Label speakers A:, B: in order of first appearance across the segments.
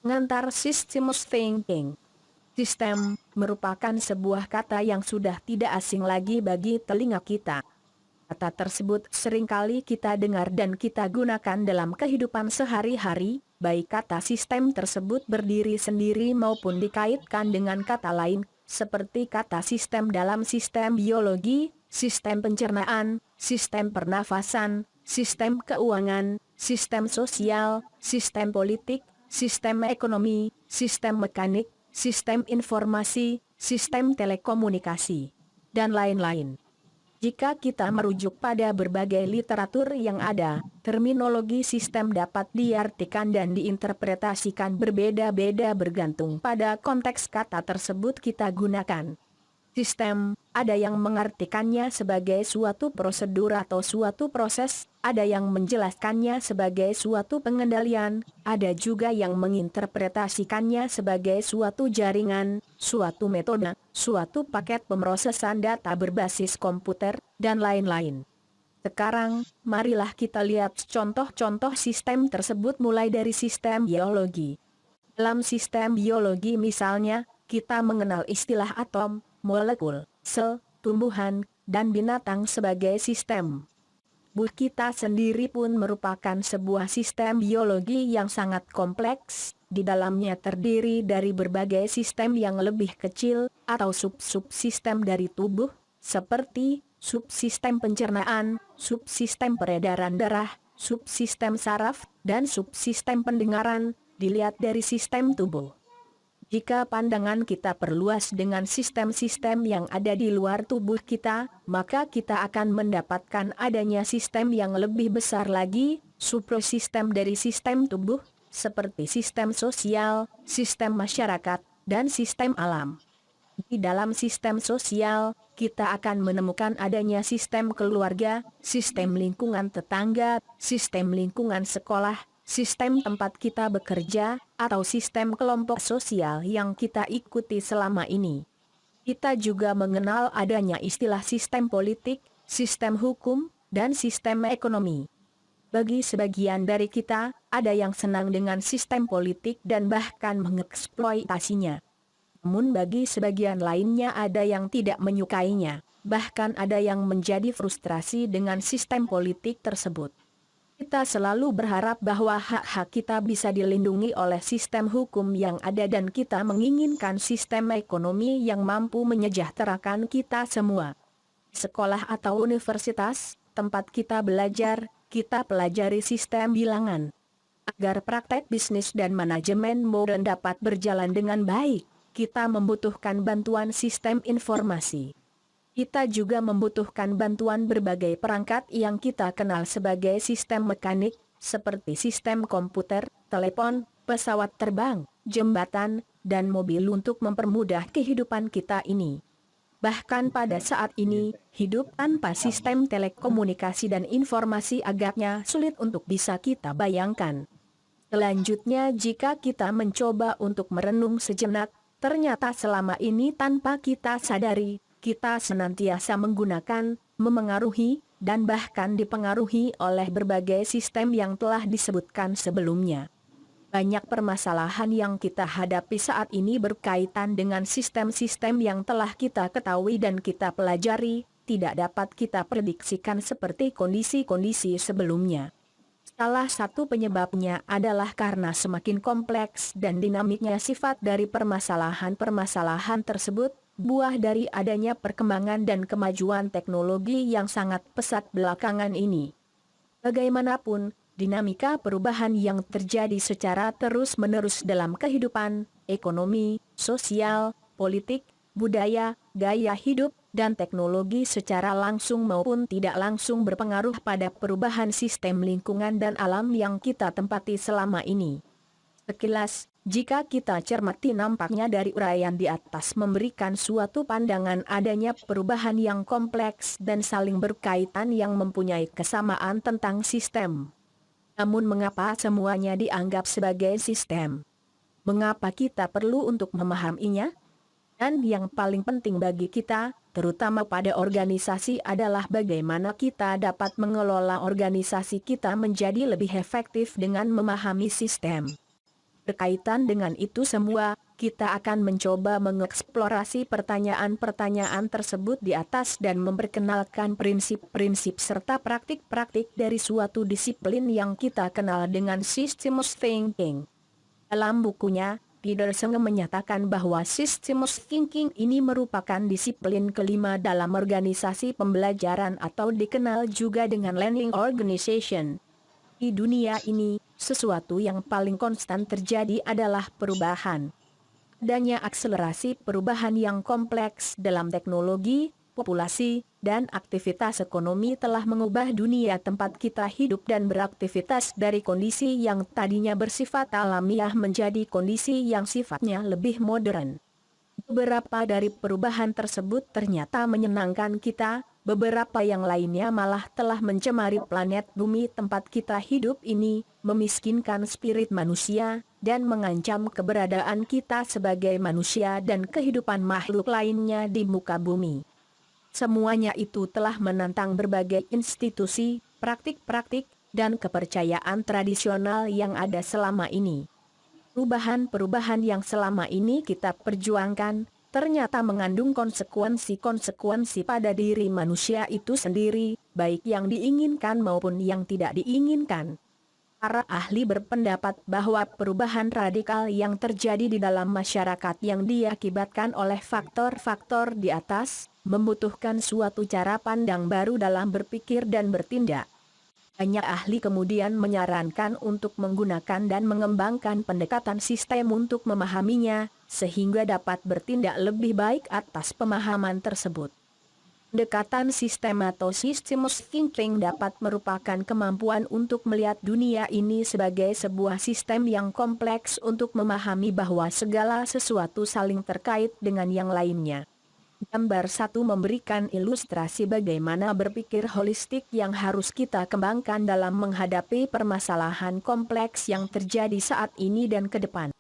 A: Ngantar systems thinking. Sistem merupakan sebuah kata yang sudah tidak asing lagi bagi telinga kita. Kata tersebut seringkali kita dengar dan kita gunakan dalam kehidupan sehari-hari, baik kata sistem tersebut berdiri sendiri maupun dikaitkan dengan kata lain, seperti kata sistem dalam sistem biologi, sistem pencernaan, sistem pernafasan, sistem keuangan, sistem sosial, sistem politik, sistem ekonomi, sistem mekanik, sistem informasi, sistem telekomunikasi, dan lain-lain. Jika kita merujuk pada berbagai literatur yang ada, terminologi sistem dapat diartikan dan diinterpretasikan berbeda-beda bergantung pada konteks kata tersebut kita gunakan. Sistem, ada yang mengartikannya sebagai suatu prosedur atau suatu proses, ada yang menjelaskannya sebagai suatu pengendalian, ada juga yang menginterpretasikannya sebagai suatu jaringan, suatu metode, suatu paket pemrosesan data berbasis komputer, dan lain-lain. Sekarang, marilah kita lihat contoh-contoh sistem tersebut mulai dari sistem biologi. Dalam sistem biologi misalnya, kita mengenal istilah atom, molekul, sel, tumbuhan, dan binatang sebagai sistem. Tubuh kita sendiri pun merupakan sebuah sistem biologi yang sangat kompleks, di dalamnya terdiri dari berbagai sistem yang lebih kecil, atau sub-subsistem dari tubuh, seperti subsistem pencernaan, subsistem peredaran darah, subsistem saraf, dan subsistem pendengaran, dilihat dari sistem tubuh. Jika pandangan kita perluas dengan sistem-sistem yang ada di luar tubuh kita, maka kita akan mendapatkan adanya sistem yang lebih besar lagi, suprasistem dari sistem tubuh, seperti sistem sosial, sistem masyarakat, dan sistem alam. Di dalam sistem sosial, kita akan menemukan adanya sistem keluarga, sistem lingkungan tetangga, sistem lingkungan sekolah, sistem tempat kita bekerja, atau sistem kelompok sosial yang kita ikuti selama ini. Kita juga mengenal adanya istilah sistem politik, sistem hukum, dan sistem ekonomi. Bagi sebagian dari kita, ada yang senang dengan sistem politik dan bahkan mengeksploitasinya. Namun bagi sebagian lainnya ada yang tidak menyukainya, bahkan ada yang menjadi frustrasi dengan sistem politik tersebut. Kita selalu berharap bahwa hak-hak kita bisa dilindungi oleh sistem hukum yang ada dan kita menginginkan sistem ekonomi yang mampu menyejahterakan kita semua. Sekolah atau universitas, tempat kita belajar, kita pelajari sistem bilangan. Agar praktek bisnis dan manajemen modern dapat berjalan dengan baik, kita membutuhkan bantuan sistem informasi. Kita juga membutuhkan bantuan berbagai perangkat yang kita kenal sebagai sistem mekanik, seperti sistem komputer, telepon, pesawat terbang, jembatan, dan mobil untuk mempermudah kehidupan kita ini. Bahkan pada saat ini, hidup tanpa sistem telekomunikasi dan informasi agaknya sulit untuk bisa kita bayangkan. Selanjutnya jika kita mencoba untuk merenung sejenak, ternyata selama ini tanpa kita sadari, kita senantiasa menggunakan, memengaruhi, dan bahkan dipengaruhi oleh berbagai sistem yang telah disebutkan sebelumnya. Banyak permasalahan yang kita hadapi saat ini berkaitan dengan sistem-sistem yang telah kita ketahui dan kita pelajari, tidak dapat kita prediksikan seperti kondisi-kondisi sebelumnya. Salah satu penyebabnya adalah karena semakin kompleks dan dinamiknya sifat dari permasalahan-permasalahan tersebut, buah dari adanya perkembangan dan kemajuan teknologi yang sangat pesat belakangan ini. Bagaimanapun, dinamika perubahan yang terjadi secara terus-menerus dalam kehidupan, ekonomi, sosial, politik, budaya, gaya hidup, dan teknologi secara langsung maupun tidak langsung berpengaruh pada perubahan sistem lingkungan dan alam yang kita tempati selama ini. Sekilas, jika kita cermati nampaknya dari uraian di atas memberikan suatu pandangan adanya perubahan yang kompleks dan saling berkaitan yang mempunyai kesamaan tentang sistem. Namun mengapa semuanya dianggap sebagai sistem? Mengapa kita perlu untuk memahaminya? Dan yang paling penting bagi kita, terutama pada organisasi adalah bagaimana kita dapat mengelola organisasi kita menjadi lebih efektif dengan memahami sistem. Berkaitan dengan itu semua, kita akan mencoba mengeksplorasi pertanyaan-pertanyaan tersebut di atas dan memperkenalkan prinsip-prinsip serta praktik-praktik dari suatu disiplin yang kita kenal dengan Systems Thinking. Dalam bukunya, Peter Senge menyatakan bahwa Systems Thinking ini merupakan disiplin kelima dalam organisasi pembelajaran atau dikenal juga dengan Learning Organization. Di dunia ini, sesuatu yang paling konstan terjadi adalah perubahan. Adanya akselerasi perubahan yang kompleks dalam teknologi, populasi, dan aktivitas ekonomi telah mengubah dunia tempat kita hidup dan beraktivitas dari kondisi yang tadinya bersifat alamiah menjadi kondisi yang sifatnya lebih modern. Beberapa dari perubahan tersebut ternyata menyenangkan kita, beberapa yang lainnya malah telah mencemari planet bumi tempat kita hidup ini, memiskinkan spirit manusia, dan mengancam keberadaan kita sebagai manusia dan kehidupan makhluk lainnya di muka bumi. Semuanya itu telah menantang berbagai institusi, praktik-praktik, dan kepercayaan tradisional yang ada selama ini. Perubahan-perubahan yang selama ini kita perjuangkan, ternyata mengandung konsekuensi-konsekuensi pada diri manusia itu sendiri, baik yang diinginkan maupun yang tidak diinginkan. Para ahli berpendapat bahwa perubahan radikal yang terjadi di dalam masyarakat yang diakibatkan oleh faktor-faktor di atas, membutuhkan suatu cara pandang baru dalam berpikir dan bertindak. Banyak ahli kemudian menyarankan untuk menggunakan dan mengembangkan pendekatan sistem untuk memahaminya, sehingga dapat bertindak lebih baik atas pemahaman tersebut. Pendekatan sistem atau Systems Thinking dapat merupakan kemampuan untuk melihat dunia ini sebagai sebuah sistem yang kompleks untuk memahami bahwa segala sesuatu saling terkait dengan yang lainnya. Gambar 1 memberikan ilustrasi bagaimana berpikir holistik yang harus kita kembangkan dalam menghadapi permasalahan kompleks yang terjadi saat ini dan ke depan.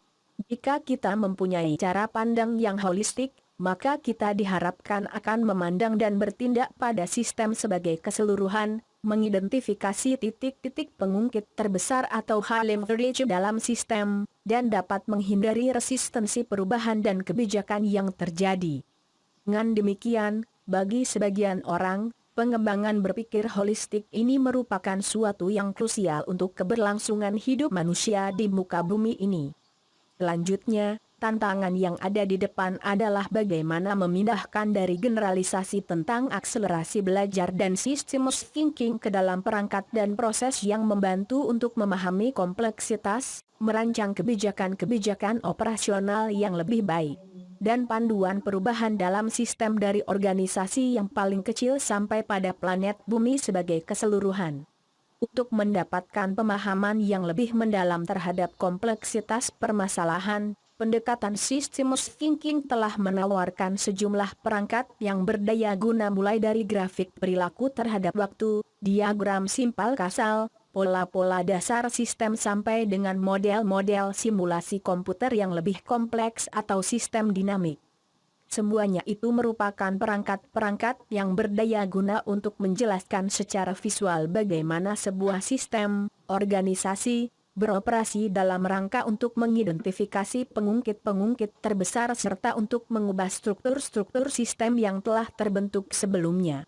A: Jika kita mempunyai cara pandang yang holistik, maka kita diharapkan akan memandang dan bertindak pada sistem sebagai keseluruhan, mengidentifikasi titik-titik pengungkit terbesar atau high leverage dalam sistem, dan dapat menghindari resistensi perubahan dan kebijakan yang terjadi. Dengan demikian, bagi sebagian orang, pengembangan berpikir holistik ini merupakan suatu yang krusial untuk keberlangsungan hidup manusia di muka bumi ini. Selanjutnya, tantangan yang ada di depan adalah bagaimana memindahkan dari generalisasi tentang akselerasi belajar dan Systems Thinking ke dalam perangkat dan proses yang membantu untuk memahami kompleksitas, merancang kebijakan-kebijakan operasional yang lebih baik, dan panduan perubahan dalam sistem dari organisasi yang paling kecil sampai pada planet bumi sebagai keseluruhan. Untuk mendapatkan pemahaman yang lebih mendalam terhadap kompleksitas permasalahan, pendekatan Systems Thinking telah menawarkan sejumlah perangkat yang berdaya guna mulai dari grafik perilaku terhadap waktu, diagram simpel kasal, pola-pola dasar sistem sampai dengan model-model simulasi komputer yang lebih kompleks atau sistem dinamik. Semuanya itu merupakan perangkat-perangkat yang berdaya guna untuk menjelaskan secara visual bagaimana sebuah sistem, organisasi, beroperasi dalam rangka untuk mengidentifikasi pengungkit-pengungkit terbesar serta untuk mengubah struktur-struktur sistem yang telah terbentuk sebelumnya.